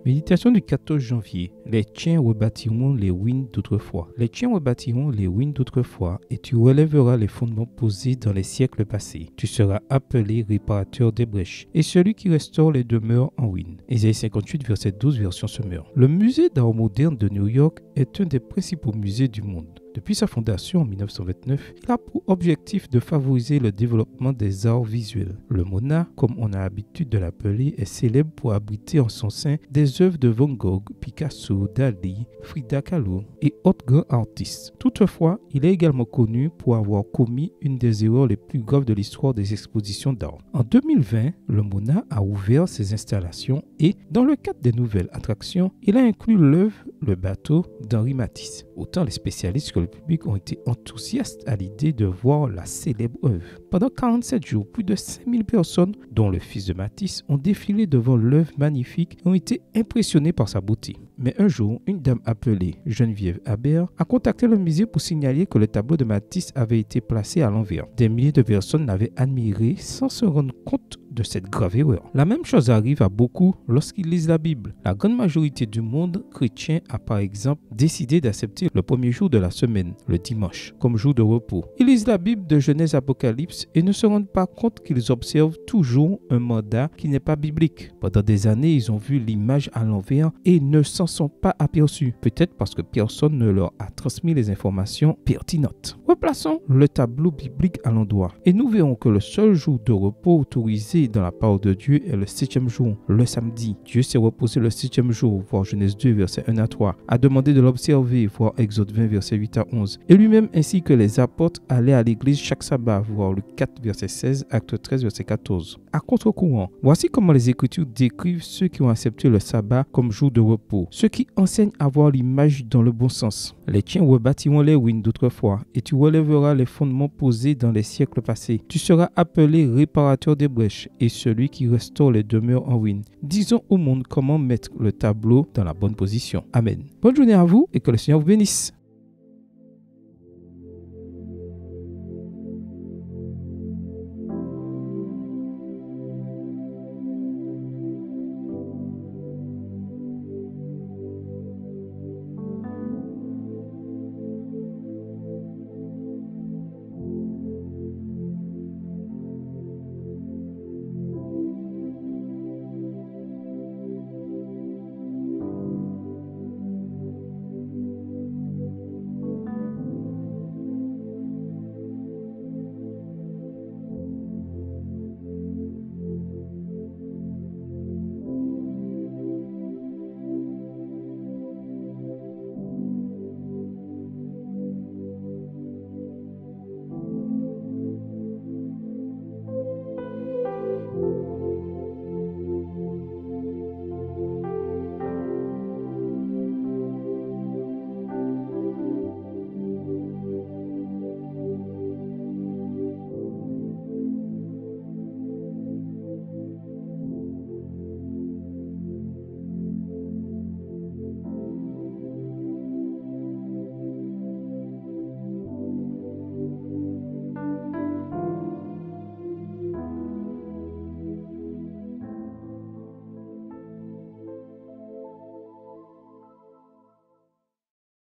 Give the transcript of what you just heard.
Méditation du 14 janvier. Les tiens rebâtiront les ruines d'autrefois. Les tiens rebâtiront les ruines d'autrefois et tu relèveras les fondements posés dans les siècles passés. Tu seras appelé réparateur des brèches et celui qui restaure les demeures en ruine. Ésaïe 58, verset 12, version Semeur. Le musée d'art moderne de New York est un des principaux musées du monde. Depuis sa fondation en 1929, il a pour objectif de favoriser le développement des arts visuels. Le MoNA, comme on a l'habitude de l'appeler, est célèbre pour abriter en son sein des œuvres de Van Gogh, Picasso, Dali, Frida Kahlo et autres grands artistes. Toutefois, il est également connu pour avoir commis une des erreurs les plus graves de l'histoire des expositions d'art. En 2020, le MoNA a ouvert ses installations et, dans le cadre des nouvelles attractions, il a inclus l'œuvre Le bateau d'Henri Matisse. Autant les spécialistes que le public ont été enthousiastes à l'idée de voir la célèbre œuvre. Pendant 47 jours, plus de 5000 personnes, dont le fils de Matisse, ont défilé devant l'œuvre magnifique et ont été impressionnées par sa beauté. Mais un jour, une dame appelée Geneviève Habert a contacté le musée pour signaler que le tableau de Matisse avait été placé à l'envers. Des milliers de personnes l'avaient admiré sans se rendre compte de cette grave erreur. La même chose arrive à beaucoup lorsqu'ils lisent la Bible. La grande majorité du monde chrétien a par exemple décidé d'accepter le premier jour de la semaine, le dimanche, comme jour de repos. Ils lisent la Bible de Genèse Apocalypse et ne se rendent pas compte qu'ils observent toujours un mandat qui n'est pas biblique. Pendant des années, ils ont vu l'image à l'envers et ne s'en sont pas aperçus. Peut-être parce que personne ne leur a transmis les informations pertinentes. Replaçons le tableau biblique à l'endroit et nous verrons que le seul jour de repos autorisé dans la parole de Dieu est le 7e jour, le samedi. Dieu s'est reposé le 7e jour, voir Genèse 2, verset 1 à 3, a demandé de l'observer, voir Exode 20, verset 8 à 11, et lui-même ainsi que les apôtres allaient à l'église chaque sabbat, voir Luc 4, verset 16, Acte 13, verset 14. À contre-courant, voici comment les Écritures décrivent ceux qui ont accepté le sabbat comme jour de repos, ceux qui enseignent à voir l'image dans le bon sens. Les tiens rebâtiront les ruines d'autrefois, et tu relèveras les fondements posés dans les siècles passés. Tu seras appelé réparateur des brèches et celui qui restaure les demeures en ruine. Disons au monde comment mettre le tableau dans la bonne position. Amen. Bonne journée à vous et que le Seigneur vous bénisse.